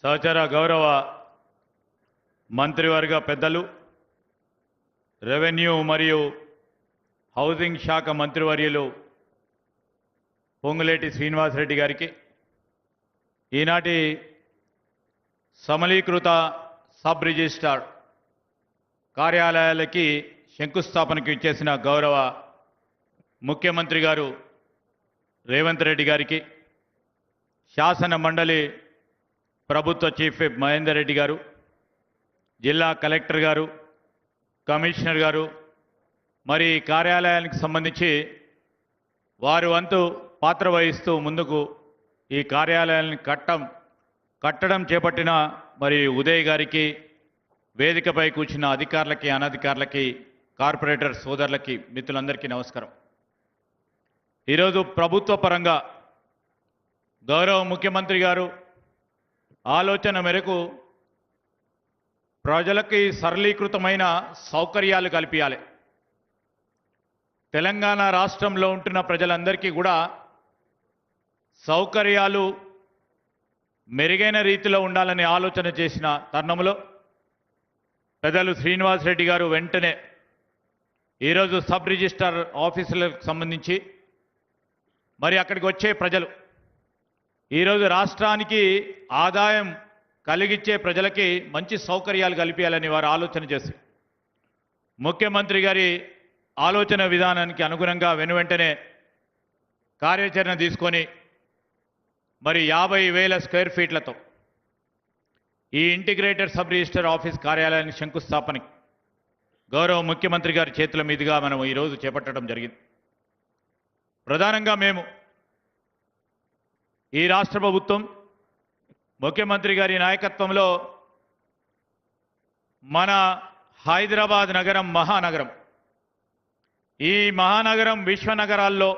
సహచర గౌరవ మంత్రివర్గ పెద్దలు, రెవెన్యూ మరియు హౌసింగ్ శాఖ మంత్రివర్యులు పొంగులేటి శ్రీనివాసరెడ్డి గారికి, ఈనాటి సమలీకృత సబ్ రిజిస్ట్రార్ కార్యాలయాలకి శంకుస్థాపనకు ఇచ్చేసిన గౌరవ ముఖ్యమంత్రి గారు రేవంత్ రెడ్డి గారికి, శాసన మండలి ప్రభుత్వ చీఫ్ విప్ మహేందర్ రెడ్డి గారు, జిల్లా కలెక్టర్ గారు, కమిషనర్ గారు, మరి కార్యాలయానికి సంబంధించి వారు వంతు పాత్ర వహిస్తూ ముందుకు ఈ కార్యాలయాన్ని కట్టడం చేపట్టిన మరి ఉదయ్ గారికి, వేదికపై కూర్చున్న అధికారులకి, అనధికారులకి, కార్పొరేటర్ సోదరులకి, మిత్రులందరికీ నమస్కారం. ఈరోజు ప్రభుత్వ పరంగా గౌరవ ముఖ్యమంత్రి గారు ఆలోచన మేరకు ప్రజలకి సరళీకృతమైన సౌకర్యాలు కల్పించాలి. తెలంగాణ రాష్ట్రంలో ఉంటున్న ప్రజలందరికీ కూడా సౌకర్యాలు మెరుగైన రీతిలో ఉండాలని ఆలోచన చేసిన తరుణంలో పెద్దలు శ్రీనివాసరెడ్డి గారు వెంటనే ఈరోజు సబ్ రిజిస్ట్రార్ ఆఫీసులకు సంబంధించి మరి అక్కడికి వచ్చే ప్రజలు, ఈరోజు రాష్ట్రానికి ఆదాయం కలిగించే ప్రజలకి మంచి సౌకర్యాలు కల్పించాలని వారు ఆలోచన చేసి ముఖ్యమంత్రి గారి ఆలోచన విధానానికి అనుగుణంగా వెనువెంటనే కార్యాచరణ తీసుకొని మరి 50,000 స్క్వేర్ ఫీట్లతో ఈ ఇంటిగ్రేటెడ్ సబ్ రిజిస్టర్ ఆఫీస్ కార్యాలయానికి శంకుస్థాపనకి గౌరవ ముఖ్యమంత్రి గారి చేతుల మీదుగా మనం ఈరోజు చేపట్టడం జరిగింది. ప్రధానంగా మేము ఈ రాష్ట్ర ప్రభుత్వం ముఖ్యమంత్రి గారి నాయకత్వంలో మన హైదరాబాద్ నగరం మహానగరం, ఈ మహానగరం విశ్వనగరాల్లో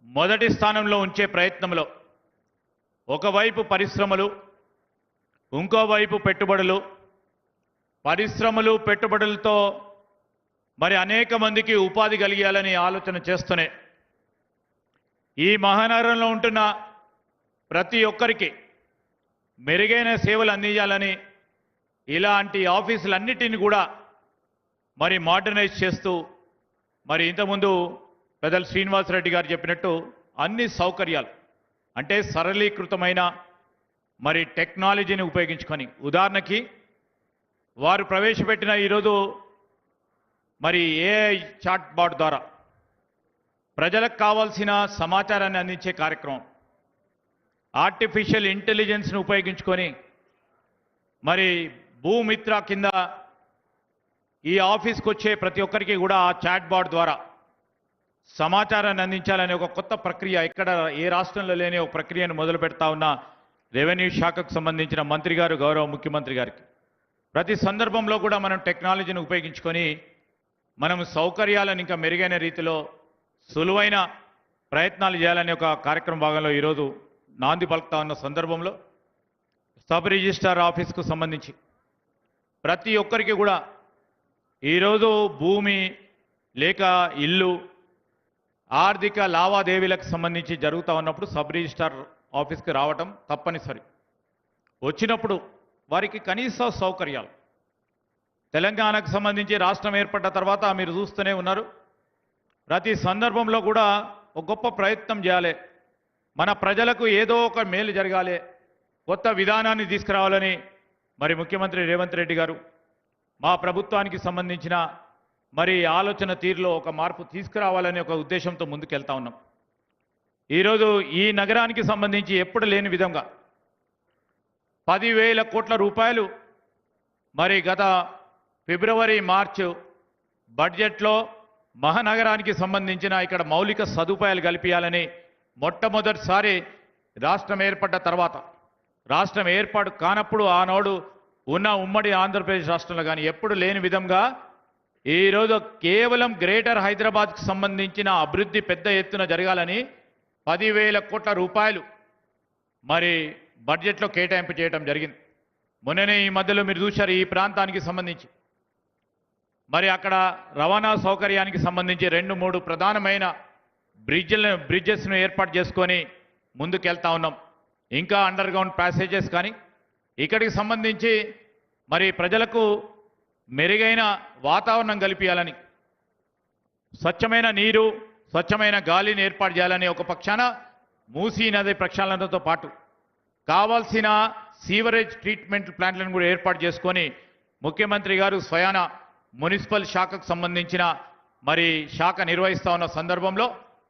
మొదటి స్థానంలో ఉంచే ప్రయత్నంలో ఒకవైపు పరిశ్రమలు, ఇంకోవైపు పెట్టుబడులు, పరిశ్రమలు పెట్టుబడులతో మరి అనేక మందికి ఉపాధి కలిగేయాలని ఆలోచన చేస్తూనే ఈ మహానగరంలో ఉంటున్న ప్రతి ఒక్కరికి మెరుగైన సేవలు అందించాలని ఇలాంటి ఆఫీసులన్నిటిని కూడా మరి మోడర్నైజ్ చేస్తూ మరి ఇంతకుముందు పెద్దలు శ్రీనివాసరెడ్డి గారు చెప్పినట్టు అన్ని సౌకర్యాలు అంటే సరళీకృతమైన మరి టెక్నాలజీని ఉపయోగించుకొని, ఉదాహరణకి వారు ప్రవేశపెట్టిన ఈరోజు మరి ఏఐ చాట్ బాట్ ద్వారా ప్రజలకు కావాల్సిన సమాచారాన్ని అందించే కార్యక్రమం, ఆర్టిఫిషియల్ ఇంటెలిజెన్స్ను ఉపయోగించుకొని మరి భూమిత్ర కింద ఈ ఆఫీస్కి వచ్చే ప్రతి ఒక్కరికి కూడా ఆ చాట్ బాట్ ద్వారా సమాచారాన్ని అందించాలనే ఒక కొత్త ప్రక్రియ, ఎక్కడ ఏ రాష్ట్రంలో లేని ఒక ప్రక్రియను మొదలు పెడతా ఉన్న రెవెన్యూ శాఖకు సంబంధించిన మంత్రి గారు, గౌరవ ముఖ్యమంత్రి గారికి ప్రతి సందర్భంలో కూడా మనం టెక్నాలజీని ఉపయోగించుకొని మనం సౌకర్యాలను ఇంకా మెరుగైన రీతిలో సులువైన ప్రయత్నాలు చేయాలనే ఒక కార్యక్రమ భాగంలో ఈరోజు నాంది పలుకుతా ఉన్న సందర్భంలో సబ్ రిజిస్ట్రార్ ఆఫీస్కు సంబంధించి ప్రతి ఒక్కరికి కూడా ఈరోజు భూమి లేక ఇల్లు ఆర్థిక లావాదేవీలకు సంబంధించి జరుగుతూ ఉన్నప్పుడు సబ్ రిజిస్ట్రార్ ఆఫీస్కి రావటం తప్పనిసరి. వచ్చినప్పుడు వారికి కనీస సౌకర్యాలు, తెలంగాణకు సంబంధించి రాష్ట్రం ఏర్పడ్డ తర్వాత మీరు చూస్తూనే ఉన్నారు, ప్రతి సందర్భంలో కూడా ఒక గొప్ప ప్రయత్నం చేయాలి, మన ప్రజలకు ఏదో ఒక మేలు జరగాలి, కొత్త విధానాన్ని తీసుకురావాలని మరి ముఖ్యమంత్రి రేవంత్ రెడ్డి గారు మా ప్రభుత్వానికి సంబంధించిన మరి ఆలోచన తీరులో ఒక మార్పు తీసుకురావాలనే ఒక ఉద్దేశంతో ముందుకెళ్తా ఉన్నాం. ఈరోజు ఈ నగరానికి సంబంధించి ఎప్పుడు లేని విధంగా 10,000 కోట్ల రూపాయలు మరి గత ఫిబ్రవరి మార్చి బడ్జెట్లో మహానగరానికి సంబంధించిన ఇక్కడ మౌలిక సదుపాయాలు కల్పించాలని మొట్టమొదటిసారి రాష్ట్రం ఏర్పడ్డ తర్వాత, రాష్ట్రం ఏర్పాటు కానప్పుడు ఆనాడు ఉన్న ఉమ్మడి ఆంధ్రప్రదేశ్ రాష్ట్రంలో కానీ ఎప్పుడు లేని విధంగా ఈరోజు కేవలం గ్రేటర్ హైదరాబాద్కు సంబంధించిన అభివృద్ధి పెద్ద ఎత్తున జరగాలని 10,000 కోట్ల రూపాయలు మరి బడ్జెట్లో కేటాయింపు చేయడం జరిగింది. మొన్ననే ఈ మధ్యలో మీరు చూశారు, ఈ ప్రాంతానికి సంబంధించి మరి అక్కడ రవాణా సౌకర్యానికి సంబంధించి 2-3 ప్రధానమైన బ్రిడ్జెస్ను ఏర్పాటు చేసుకొని ముందుకెళ్తా ఉన్నాం. ఇంకా అండర్ గ్రౌండ్ ప్యాసేజెస్ కానీ ఇక్కడికి సంబంధించి మరి ప్రజలకు మెరుగైన వాతావరణం కల్పించాలని, స్వచ్ఛమైన నీరు, స్వచ్ఛమైన గాలిని ఏర్పాటు చేయాలని ఒక పక్షాన మూసీ నది ప్రక్షాళనతో పాటు కావాల్సిన సీవరేజ్ ట్రీట్మెంట్ ప్లాంట్లను కూడా ఏర్పాటు చేసుకొని ముఖ్యమంత్రి గారు స్వయాన మున్సిపల్ శాఖకు సంబంధించిన మరి శాఖ నిర్వహిస్తా ఉన్న సందర్భంలో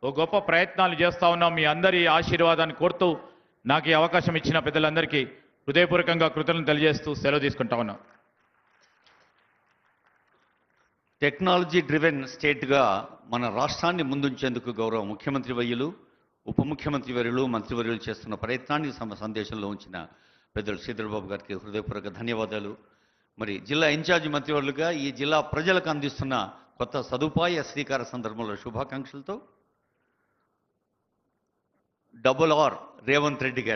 ఒక గొప్ప ప్రయత్నాలు చేస్తా ఉన్నాం. మీ అందరి ఆశీర్వాదాన్ని కోరుతూ నాకు ఈ అవకాశం ఇచ్చిన పెద్దలందరికీ హృదయపూర్వకంగా కృతజ్ఞతలు తెలియజేస్తూ సెలవు తీసుకుంటా ఉన్నాం. టెక్నాలజీ డ్రివెన్ స్టేట్గా మన రాష్ట్రాన్ని ముందుంచేందుకు గౌరవ ముఖ్యమంత్రి వర్యులు, ఉప ముఖ్యమంత్రి వర్యులు, మంత్రివర్యులు చేస్తున్న ప్రయత్నాన్ని సందేశంలో ఉంచిన పెద్దలు శ్రీధర్బాబు గారికి హృదయపూర్వక ధన్యవాదాలు. మరి జిల్లా ఇన్ఛార్జి మంత్రివర్యులుగా ఈ జిల్లా ప్రజలకు అందిస్తున్న కొత్త సదుపాయ శ్రీకార సందర్భంలో శుభాకాంక్షలతో RR రేవంత్ రెడ్డి గారు.